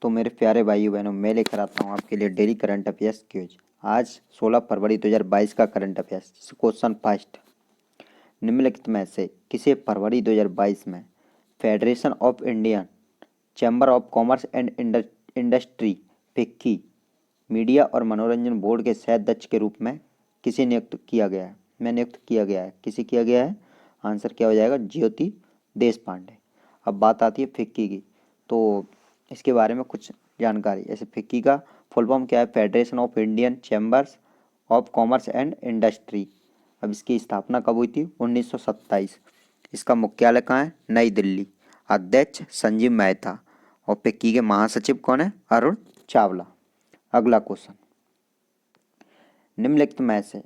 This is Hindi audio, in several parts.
तो मेरे प्यारे भाइयों बहनों, मैं लेकर आता हूँ आपके लिए डेली करंट अफेयर्स क्विज। आज 16 फरवरी 2022 का करंट अफेयर्स। क्वेश्चन फर्स्ट, निम्नलिखित में से किसे फरवरी 2022 में federation of Indian chamber of commerce and industry FICCI media और मनोरंजन बोर्ड के सह अध्यक्ष के रूप में किसे नियुक्त किया गया है? मैं नियुक्त किया गया है। किसे किया गया है? आंसर क्या हो जाएगा? ज्योति देश पांडे। अब बात आती है फिक्की की, तो इसके बारे में कुछ जानकारी। जैसे फिक्की का फुल फॉर्म क्या है? Federation of Indian chambers of commerce and industry. अब इसकी स्थापना कब हुई थी? 1927। इसका मुख्यालय कहाँ है? नई दिल्ली। अध्यक्ष संजीव मेहता। और फिक्की के महासचिव कौन है? अरुण चावला। अगला क्वेश्चन, निम्नलिखित में से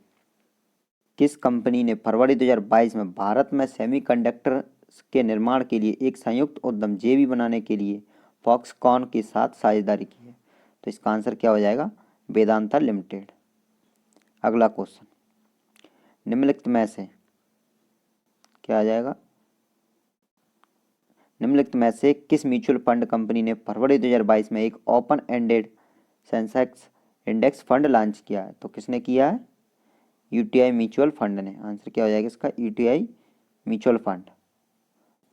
किस कंपनी ने फरवरी 2022 में भारत में सेमीकंडक्टर के निर्माण के लिए एक संयुक्त उद्यम जेवी बनाने के लिए फॉक्सकॉन के साथ साझेदारी की है? तो इसका आंसर क्या हो जाएगा? वेदांता लिमिटेड। अगला क्वेश्चन, निम्नलिखित में से क्या आ जाएगा? निम्नलिखित में से किस म्यूचुअल फंड कंपनी ने फरवरी 2022 में एक open ended Sensex index fund launch किया है? तो किसने किया है? यूटीआई म्यूचुअल फंड ने। आंसर क्या हो जाएगा इसका? UTI mutual fund.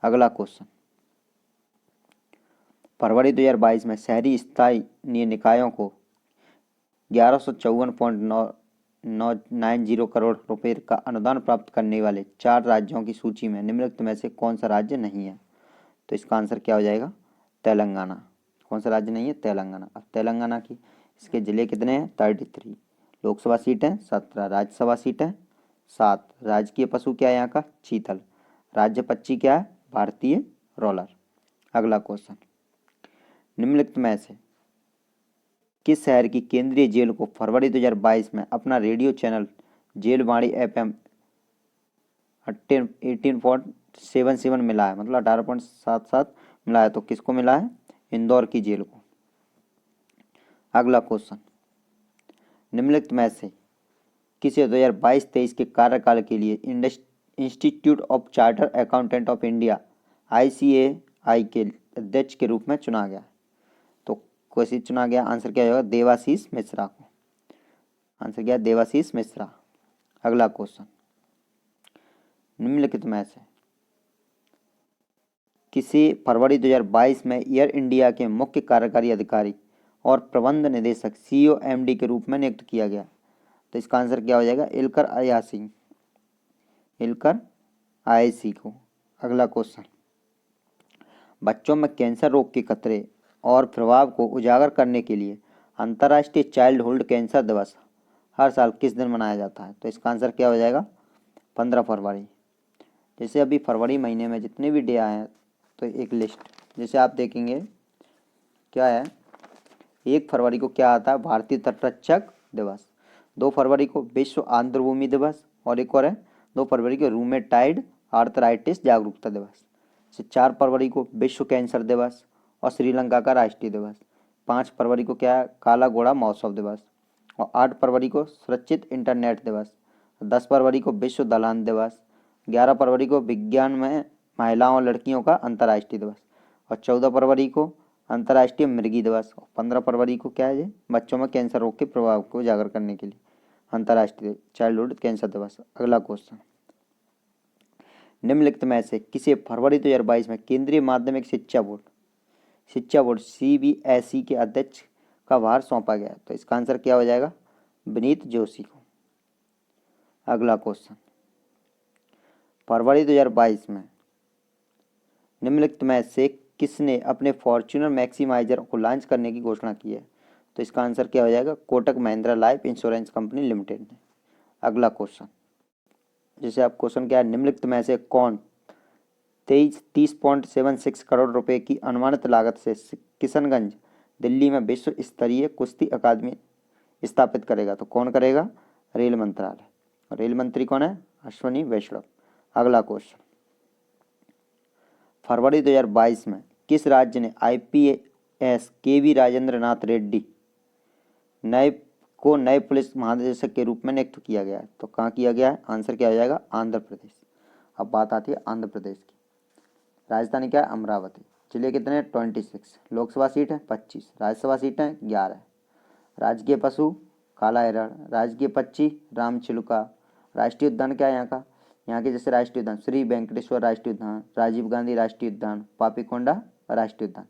अगला क्वेश्चन, फरवरी 2022 में शहरी स्थानीय निकायों को 1154.990 करोड़ रुपए का अनुदान प्राप्त करने वाले 4 राज्यों की सूची में निम्नलिखित में से कौन सा राज्य नहीं है? तो इसका आंसर क्या हो जाएगा? तेलंगाना। कौन सा राज्य नहीं है? तेलंगाना। अब तेलंगाना की इसके जिले कितने हैं? 33। लोकसभा सीट है 17। राज्यसभा सीट है 7। राजकीय पशु क्या है यहाँ का? चीतल। राज्य पक्षी क्या है? भारतीय रोलर। अगला क्वेश्चन, निम्नलिखित में से किस शहर की केंद्रीय जेल को फरवरी 2022 में अपना रेडियो चैनल जेलवाणी एफएम 18.77 मिला है? मतलब 18.77 मिला है। तो किसको मिला है? इंदौर की जेल को। अगला क्वेश्चन, निम्नलिखित में से किसे 2022-23 के कार्यकाल के लिए institute of charter accountant of India ICAI के अध्यक्ष के रूप में चुना गया? तो कैसे चुना गया? आंसर क्या होगा? देवाशीष मिश्रा को। आंसर क्या है? देवाशीष मिश्रा। अगला क्वेश्चन, निम्नलिखित में से किसे फरवरी 2022 में एयर इंडिया के मुख्य कार्यकारी अधिकारी और प्रबंध निदेशक COMD के रूप में नियुक्त किया गया? तो इसका आंसर क्या हो जाएगा? इलकर अयासी। इलकर आयसी को। अगला क्वेश्चन, बच्चों में कैंसर रोग के खतरे और प्रभाव को उजागर करने के लिए अंतर्राष्ट्रीय चाइल्डहुड कैंसर दिवस हर साल किस दिन मनाया जाता है? तो इसका आंसर क्या हो जाएगा? 15 फरवरी। जैसे अभी फरवरी महीने में जितने भी डे आए हैं, तो एक लिस्ट जैसे आप देखेंगे क्या है? 1 फरवरी को क्या आता है? भारतीय तटरक्षक दिवस। 2 फरवरी को विश्व आर्द्रभूमि दिवस। और एक और है 2 फरवरी को रूमेटाइड आर्थराइटिस जागरूकता दिवस। 4 फरवरी को विश्व कैंसर दिवस और श्रीलंका का राष्ट्रीय दिवस। 5 फरवरी को क्या है? काला घोड़ा महोत्सव दिवस। और 8 फरवरी को सुरक्षित इंटरनेट दिवस। 10 फरवरी को विश्व दलहन दिवस। 11 फरवरी को विज्ञान में महिलाओं और लड़कियों का अंतर्राष्ट्रीय दिवस। और 14 फरवरी को अंतर्राष्ट्रीय मृगी दिवस। 15 फरवरी को क्या है? बच्चों में कैंसर रोग के प्रभाव को उजागर करने के लिए अंतर्राष्ट्रीय चाइल्डहुड कैंसर दिवस। अगला क्वेश्चन, निम्नलिखित में से किसे फरवरी 2022 में केंद्रीय माध्यमिक शिक्षा बोर्ड CBSE के अध्यक्ष का भार सौंपा गया? तो इसका आंसर क्या हो जाएगा? विनीत जोशी को। अगला क्वेश्चन, फरवरी 2022 में निम्नलिखित में से किसने अपने फॉर्च्यूनर मैक्सिमाइजर को लॉन्च करने की घोषणा की है? तो इसका आंसर क्या हो जाएगा? Kotak Mahindra life insurance company limited ने। अगला क्वेश्चन, जैसे आप क्वेश्चन क्या है? निम्नलिखित में से कौन 30.76 करोड़ रुपए की अनुमानित लागत से किशनगंज दिल्ली में विश्व स्तरीय कुश्ती अकादमी स्थापित करेगा? तो कौन करेगा? रेल मंत्रालय। रेल मंत्री कौन है? अश्विनी वैष्णव। अगला क्वेश्चन, फरवरी 2022 में किस राज्य ने IPS KV राजेंद्र नाथ रेड्डी नए पुलिस महानिदेशक के रूप में नियुक्त किया गया है? तो कहाँ किया गया है? आंसर क्या हो जाएगा? आंध्र प्रदेश। अब बात आती है आंध्र प्रदेश की। राजधानी क्या है? अमरावती। इसलिए कितने 26। लोकसभा सीट है 25, राज्यसभा सीट है 11। राजकीय पशु काला हिरण, राजकीय पक्षी रामचिलुका। राष्ट्रीय उद्यान क्या है यहाँ के जैसे राष्ट्रीय उद्यान श्री वेंकटेश्वर राष्ट्रीय उद्यान, राजीव गांधी राष्ट्रीय उद्यान, पापीकोंडा राष्ट्रीय उद्यान।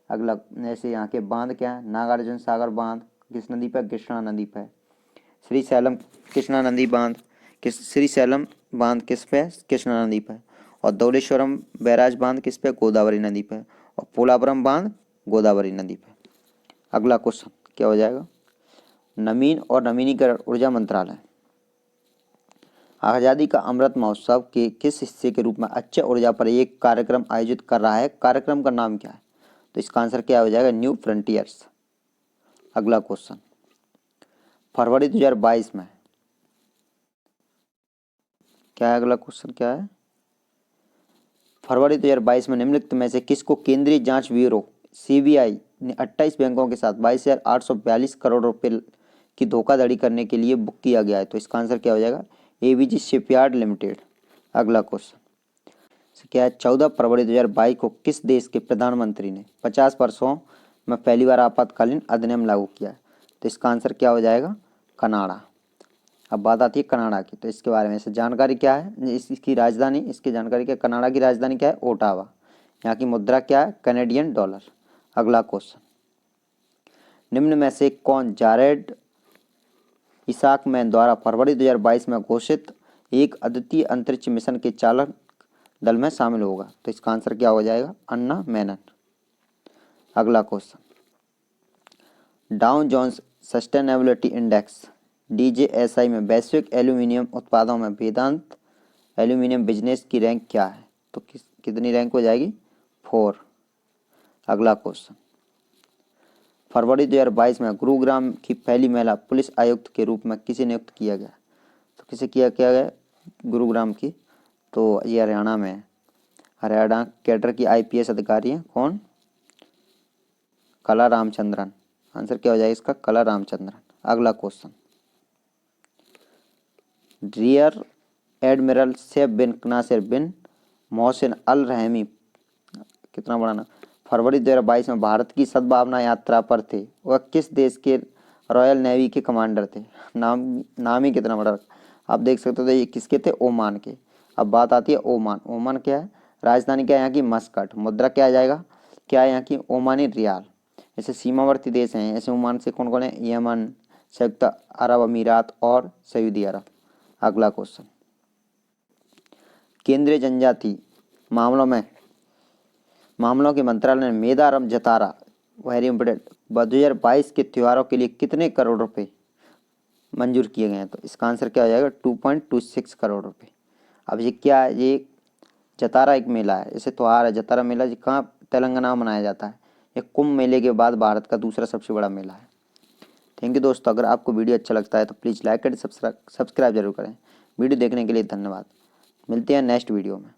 अगला जैसे यहाँ के बांध क्या है, नागार्जुन सागर बांध किस नदी पर, कृष्णा नदी पर। श्री सैलम कृष्णा नदी बांध श्री सैलम बांध किस पे, कृष्णा नदी पर। और धौलेश्वरम बैराज बांध किस पे, गोदावरी नदी पर। और पोलावरम बांध गोदावरी नदी पर। अगला क्वेश्चन क्या हो जाएगा, नवीन और नवीनीकरण ऊर्जा मंत्रालय आज़ादी का अमृत महोत्सव के किस हिस्से के रूप में अक्षय ऊर्जा पर एक कार्यक्रम आयोजित कर रहा है, कार्यक्रम का नाम क्या है? तो इसका आंसर क्या हो जाएगा, न्यू फ्रंटियर्स। अगला क्वेश्चन, फरवरी 2022 में क्या है, अगला क्वेश्चन क्या है, फरवरी 2022 में निम्नलिखित में से किसको केंद्रीय जांच ब्यूरो सीबीआई ने 28 बैंकों के साथ 22,842 करोड़ रुपए की धोखाधड़ी करने के लिए बुक किया गया है? तो इसका आंसर क्या हो जाएगा, एबीजी शिपयार्ड लिमिटेड। अगला क्वेश्चन क्या है, 14 फरवरी 2022 को किस देश के प्रधानमंत्री ने 50 वर्षों में पहली बार आपातकालीन अधिनियम लागू किया है? तो इसका आंसर क्या हो जाएगा, कनाडा। अब बात आती है कनाडा की, तो इसके बारे में से जानकारी क्या है, इसकी राजधानी, इसकी जानकारी क्या, कनाडा की राजधानी क्या है, ओटावा। यहाँ की मुद्रा क्या है, कैनेडियन डॉलर। अगला क्वेश्चन, निम्न में से कौन जारेड इसाक मैन द्वारा फरवरी 2022 में घोषित एक अद्वितीय अंतरिक्ष मिशन के चालक दल में शामिल होगा? तो इसका आंसर क्या हो जाएगा, अन्ना मैनन। अगला question, Dow Jones sustainability index DJSI में वैश्विक एल्यूमिनियम उत्पादों में वेदांत एल्यूमिनियम बिजनेस की रैंक क्या है? तो कितनी रैंक हो जाएगी, 4। अगला क्वेश्चन, फरवरी 2022 में गुरुग्राम की पहली महिला पुलिस आयुक्त के रूप में किसे नियुक्त किया गया? तो किसे किया गया गुरुग्राम की, तो ये हरियाणा में है। हरियाणा कैडर की IPS अधिकारी हैं कौन, कला रामचंद्रन। आंसर क्या हो जाएगा इसका, कला रामचंद्रन। अगला क्वेश्चन, रियर एडमिरल सैफ बिन नासिर बिन मोहसिन अल रहमी, कितना बड़ा ना, फरवरी 2022 में भारत की सद्भावना यात्रा पर थे। वह किस देश के रॉयल नेवी के कमांडर थे? नाम ही कितना बड़ा, आप देख सकते हो। तो ये किसके थे, ओमान के। अब बात आती है ओमान। ओमान क्या है, राजधानी क्या है यहाँ की, मस्कट। मुद्रा क्या आ जाएगा, क्या है यहाँ की, ओमानी रियाल। ऐसे सीमावर्ती देश हैं ऐसे ओमान से कौन कौन है, यमन, संयुक्त अरब अमीरात और सऊदी अरब। अगला क्वेश्चन, केंद्रीय जनजाति मामलों के मंत्रालय ने मेदारम जतारा, वेरी इंपोर्टेंट, 2022 के त्योहारों के लिए कितने करोड़ रुपए मंजूर किए गए हैं? तो इसका आंसर क्या हो जाएगा, 2.26 करोड़ रुपए। अब ये क्या है, ये जतारा एक मेला है, इसे त्योहार है जतारा मेला, जो कहाँ तेलंगाना में मनाया जाता है। ये कुंभ मेले के बाद भारत का दूसरा सबसे बड़ा मेला है। थैंक यू दोस्तों, अगर आपको वीडियो अच्छा लगता है तो प्लीज़ लाइक करें, सब्सक्राइब जरूर करें। वीडियो देखने के लिए धन्यवाद। मिलते हैं नेक्स्ट वीडियो में।